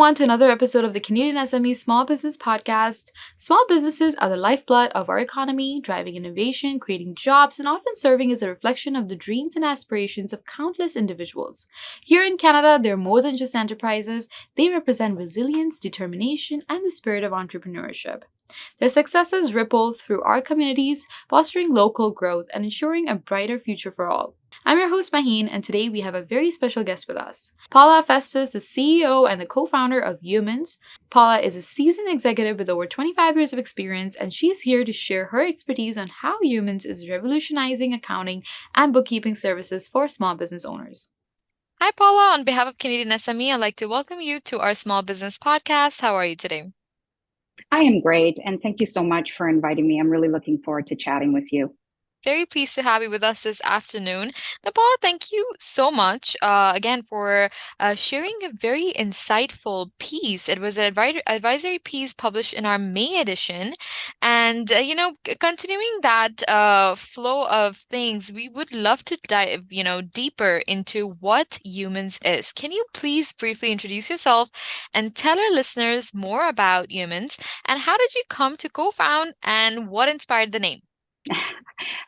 everyone, to another episode of the Canadian SME Small Business Podcast. Small businesses are the lifeblood of our economy, driving innovation, creating jobs, and often serving as a reflection of the dreams and aspirations of countless individuals. Here in Canada, they're more than just enterprises. They represent resilience, determination, and the spirit of entrepreneurship. Their successes ripple through our communities, fostering local growth and ensuring a brighter future for all. I'm your host, Maheen, and today we have a very special guest with us. Paula Festas, the CEO and the co-founder of Huumans. Paula is a seasoned executive with over 25 years of experience, and she's here to share her expertise on how Huumans is revolutionizing accounting and bookkeeping services for small business owners. Hi, Paula. On behalf of Canadian SME, I'd like to welcome you to our Small Business Podcast. How are you today? I am great, and thank you so much for inviting me. I'm really looking forward to chatting with you. Very pleased to have you with us this afternoon. Now, Paula, thank you so much again for sharing a very insightful piece. It was an advisory piece published in our May edition. And, continuing that flow of things, we would love to dive, deeper into what Huumans is. Can you please briefly introduce yourself and tell our listeners more about Huumans and how did you come to co-found and what inspired the name?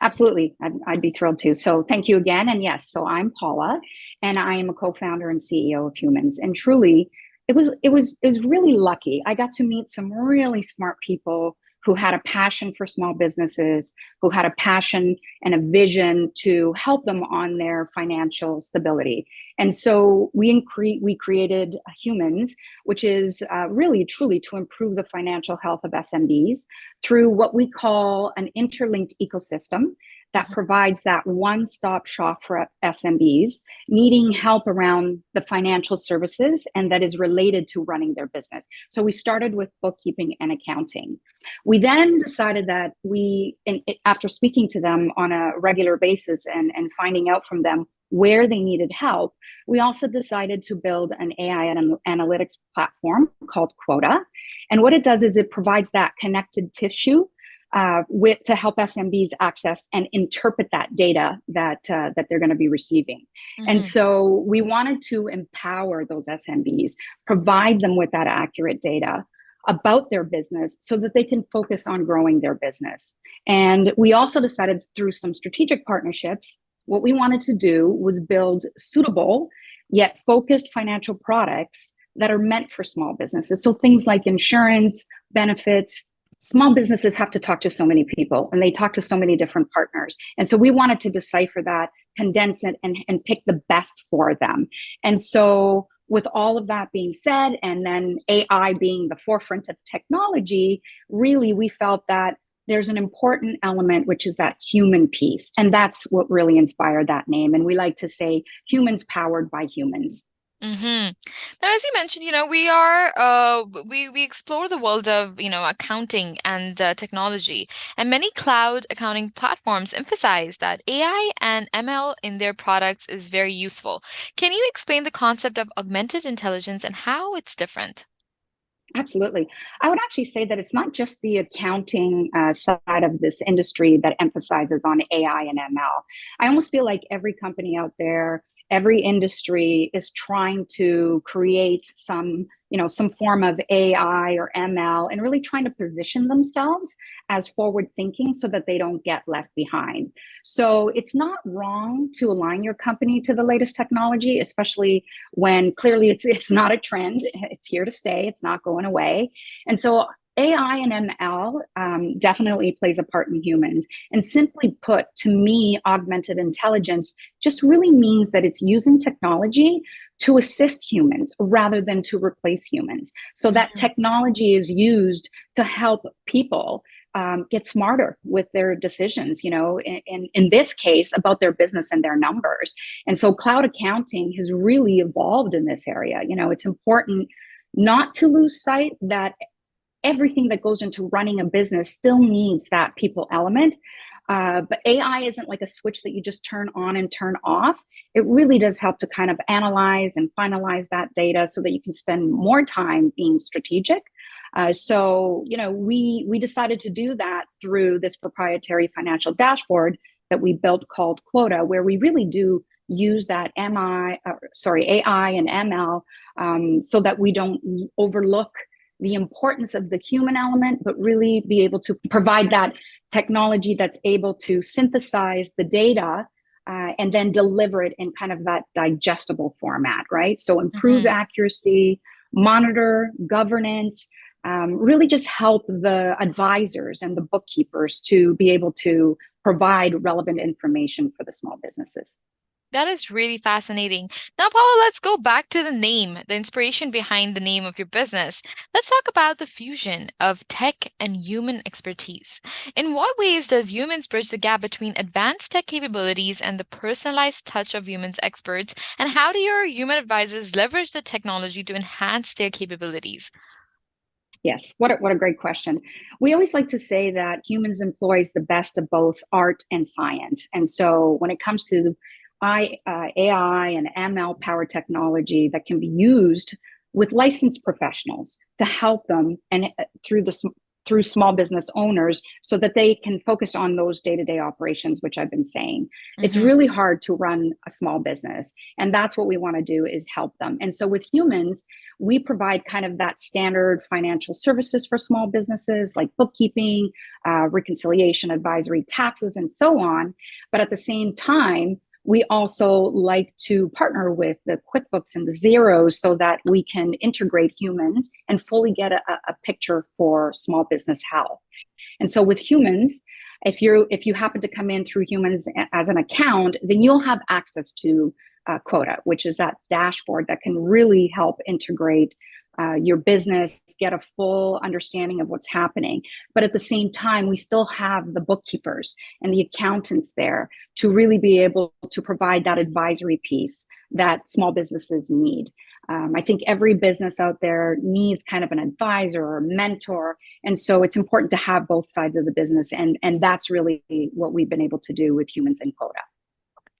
Absolutely. I'd be thrilled to. So thank you again. And yes, so I'm Paula, and I am a co-founder and CEO of Huumans. And truly, it was really lucky. I got to meet some really smart people who had a passion for small businesses, who had a passion and a vision to help them on their financial stability. And so we created Huumans, which is really truly to improve the financial health of SMBs through what we call an interlinked ecosystem that provides that one-stop shop for SMBs needing help around the financial services and that is related to running their business. So we started with bookkeeping and accounting. We then decided that after speaking to them on a regular basis and finding out from them where they needed help, we also decided to build an AI and analytics platform called Quota. And what it does is it provides that connected tissue to help SMBs access and interpret that data that they're going to be receiving. Mm-hmm. And so we wanted to empower those SMBs, provide them with that accurate data about their business so that they can focus on growing their business. And we also decided through some strategic partnerships, what we wanted to do was build suitable yet focused financial products that are meant for small businesses. So things like insurance, benefits. Small businesses have to talk to so many people and they talk to so many different partners. And so we wanted to decipher that, condense it, and pick the best for them. And so with all of that being said, and then AI being the forefront of technology, really we felt that there's an important element, which is that human piece. And that's what really inspired that name. And we like to say humans powered by humans. Mm-hmm. Now, as you mentioned, we explore the world of, accounting and technology, and many cloud accounting platforms emphasize that AI and ML in their products is very useful. Can you explain the concept of augmented intelligence and how it's different? Absolutely. I would actually say that it's not just the accounting side of this industry that emphasizes on AI and ML. I almost feel like every company out there, every industry is trying to create some form of AI or ML and really trying to position themselves as forward thinking so that they don't get left behind. So it's not wrong to align your company to the latest technology, especially when clearly it's not a trend. It's here to stay. It's not going away. And so AI and ML definitely plays a part in Huumans. And simply put, to me, augmented intelligence just really means that it's using technology to assist humans rather than to replace humans. So that technology is used to help people get smarter with their decisions, in this case, about their business and their numbers. And so cloud accounting has really evolved in this area. It's important not to lose sight that everything that goes into running a business still needs that people element. But AI isn't like a switch that you just turn on and turn off. It really does help to kind of analyze and finalize that data so that you can spend more time being strategic. So we decided to do that through this proprietary financial dashboard that we built called Quota, where we really do use that AI and ML, so that we don't overlook the importance of the human element, but really be able to provide that technology that's able to synthesize the data, and then deliver it in kind of that digestible format, right? So improve accuracy, monitor, governance, really just help the advisors and the bookkeepers to be able to provide relevant information for the small businesses. That is really fascinating. Now, Paula, let's go back to the name, the inspiration behind the name of your business. Let's talk about the fusion of tech and human expertise. In what ways does Humans bridge the gap between advanced tech capabilities and the personalized touch of Humans experts? And how do your human advisors leverage the technology to enhance their capabilities? Yes, what a great question. We always like to say that Humans employs the best of both art and science. And so when it comes to AI and ML powered technology that can be used with licensed professionals to help them and through small business owners so that they can focus on those day-to-day operations, which I've been saying. It's really hard to run a small business, and that's what we want to do, is help them. And so with Humans, we provide kind of that standard financial services for small businesses like bookkeeping, reconciliation, advisory, taxes, and so on. But at the same time, we also like to partner with the QuickBooks and the Xeros so that we can integrate Humans and fully get a picture for small business health. And so with Humans, if you happen to come in through Humans as an account, then you'll have access to Quota, which is that dashboard that can really help integrate your business, get a full understanding of what's happening. But at the same time, we still have the bookkeepers and the accountants there to really be able to provide that advisory piece that small businesses need. I think every business out there needs kind of an advisor or a mentor. And so it's important to have both sides of the business. And that's really what we've been able to do with Humans and Quota.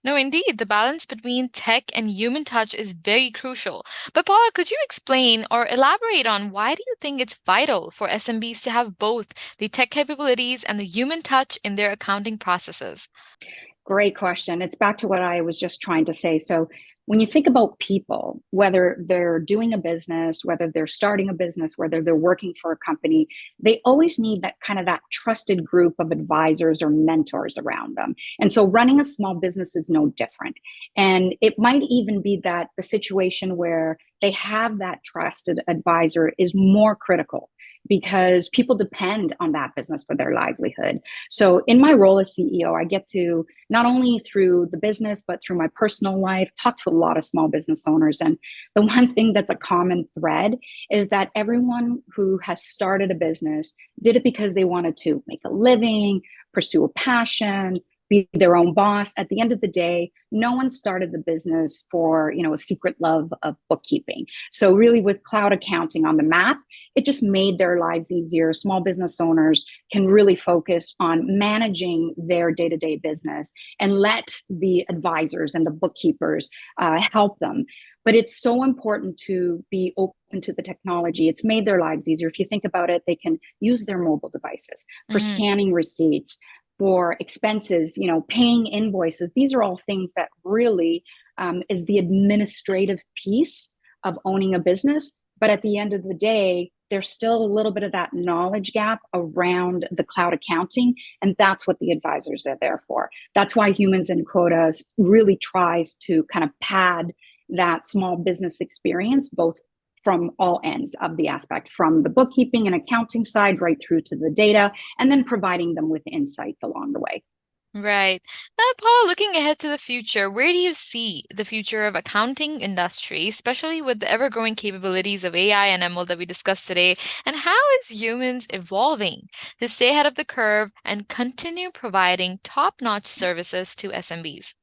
No, indeed, the balance between tech and human touch is very crucial. But Paula, could you explain or elaborate on why do you think it's vital for SMBs to have both the tech capabilities and the human touch in their accounting processes? Great question. It's back to what I was just trying to say. So when you think about people, whether they're doing a business, whether they're starting a business, whether they're working for a company, they always need that kind of that trusted group of advisors or mentors around them. And so running a small business is no different. And it might even be that the situation where they have that trusted advisor is more critical because people depend on that business for their livelihood. So in my role as CEO, I get to not only through the business, but through my personal life, talk to a lot of small business owners. And the one thing that's a common thread is that everyone who has started a business did it because they wanted to make a living, pursue a passion, be their own boss. At the end of the day, no one started the business for, a secret love of bookkeeping. So really with cloud accounting on the map, it just made their lives easier. Small business owners can really focus on managing their day-to-day business and let the advisors and the bookkeepers help them. But it's so important to be open to the technology. It's made their lives easier. If you think about it, they can use their mobile devices for scanning receipts, for expenses, paying invoices. These are all things that really is the administrative piece of owning a business. But at the end of the day, there's still a little bit of that knowledge gap around the cloud accounting. And that's what the advisors are there for. That's why Humans and Quotas really tries to kind of pad that small business experience, both from all ends of the aspect, from the bookkeeping and accounting side right through to the data, and then providing them with insights along the way. Right. Now, Paul, looking ahead to the future, where do you see the future of accounting industry, especially with the ever-growing capabilities of AI and ML that we discussed today? And how is Humans evolving to stay ahead of the curve and continue providing top-notch services to SMBs?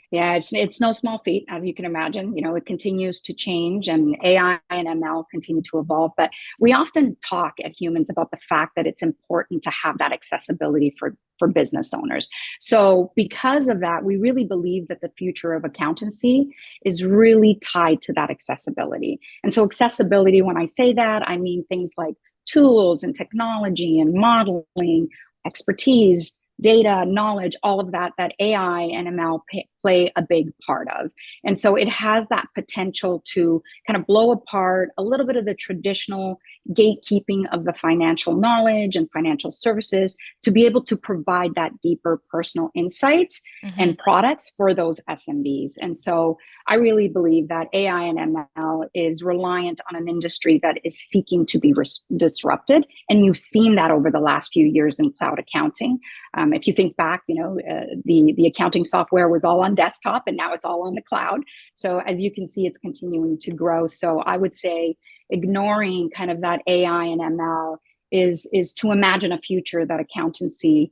Yeah, it's no small feat, as you can imagine. It continues to change and AI and ML continue to evolve. But we often talk at Humans about the fact that it's important to have that accessibility for business owners. So because of that, we really believe that the future of accountancy is really tied to that accessibility. And so accessibility, when I say that, I mean things like tools and technology and modeling, expertise, data, knowledge, all of that AI and ML play a big part of. And so it has that potential to kind of blow apart a little bit of the traditional gatekeeping of the financial knowledge and financial services to be able to provide that deeper personal insights and products for those SMBs. And so I really believe that AI and ML is reliant on an industry that is seeking to be disrupted. And you've seen that over the last few years in cloud accounting. If you think back, the accounting software was all on desktop and now it's all on the cloud. So as you can see, it's continuing to grow. So I would say ignoring kind of that AI and ML is to imagine a future that accountancy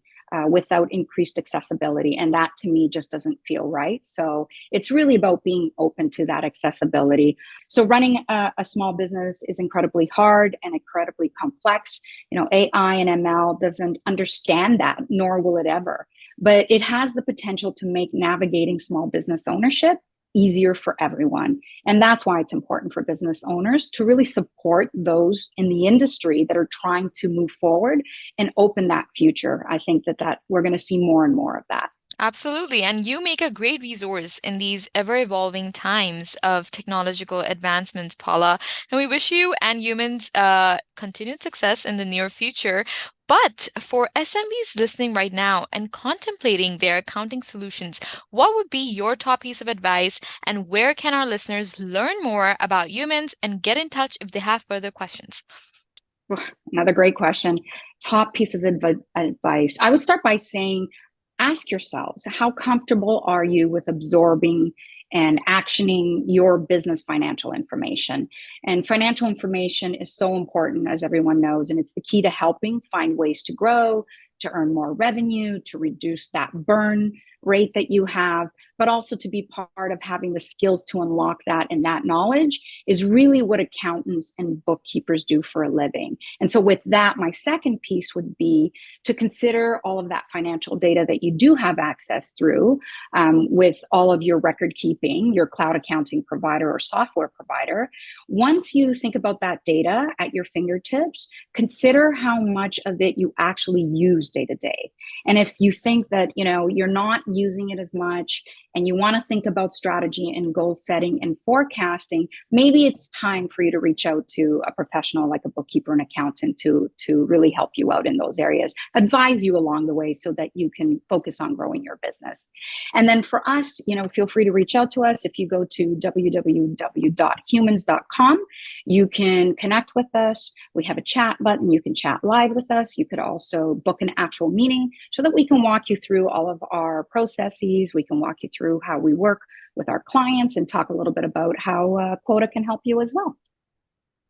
without increased accessibility. And that to me just doesn't feel right. So it's really about being open to that accessibility. So running a small business is incredibly hard and incredibly complex. AI and ML doesn't understand that, nor will it ever. But it has the potential to make navigating small business ownership easier for everyone. And that's why it's important for business owners to really support those in the industry that are trying to move forward and open that future. I think that we're going to see more and more of that. Absolutely. And you make a great resource in these ever-evolving times of technological advancements, Paula. And we wish you and Huumans continued success in the near future. But for SMBs listening right now and contemplating their accounting solutions, what would be your top piece of advice, and where can our listeners learn more about Huumans and get in touch if they have further questions? Another great question. Top pieces of advice. I would start by saying, ask yourselves, how comfortable are you with absorbing and actioning your business financial information? And financial information is so important, as everyone knows, and it's the key to helping find ways to grow, to earn more revenue, to reduce that burn rate that you have, but also to be part of having the skills to unlock that. And that knowledge is really what accountants and bookkeepers do for a living. And so with that, my second piece would be to consider all of that financial data that you do have access through with all of your record keeping, your cloud accounting provider or software provider. Once you think about that data at your fingertips, consider how much of it you actually use day to day. And if you think that, you're not using it as much and you want to think about strategy and goal setting and forecasting, maybe it's time for you to reach out to a professional like a bookkeeper and accountant to really help you out in those areas, advise you along the way so that you can focus on growing your business. And then for us, feel free to reach out to us. If you go to www.huumans.com, you can connect with us. We have a chat button. You can chat live with us. You could also book an actual meeting so that we can walk you through all of our processes. We can walk you through how we work with our clients and talk a little bit about how Quota can help you as well.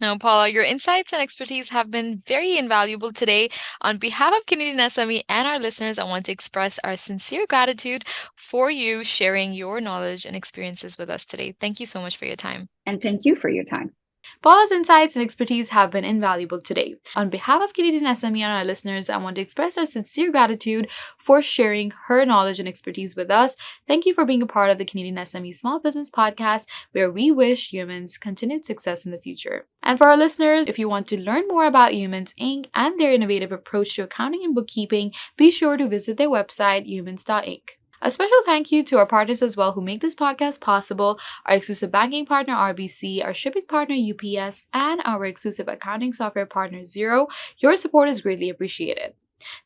Now, Paula, your insights and expertise have been very invaluable today. On behalf of Canadian SME and our listeners, I want to express our sincere gratitude for you sharing your knowledge and experiences with us today. Thank you so much for your time. And thank you for your time. Paula's insights and expertise have been invaluable today. On behalf of Canadian SME and our listeners, I want to express our sincere gratitude for sharing her knowledge and expertise with us. Thank you for being a part of the Canadian SME Small Business Podcast, where we wish Huumans continued success in the future. And for our listeners, if you want to learn more about Huumans Inc. and their innovative approach to accounting and bookkeeping, be sure to visit their website, huumans.inc. A special thank you to our partners as well who make this podcast possible: our exclusive banking partner RBC, our shipping partner UPS, and our exclusive accounting software partner Xero. Your support is greatly appreciated.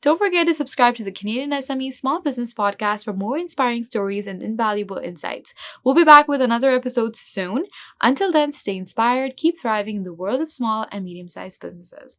Don't forget to subscribe to the Canadian SME Small Business Podcast for more inspiring stories and invaluable insights. We'll be back with another episode soon. Until then, stay inspired, keep thriving in the world of small and medium-sized businesses.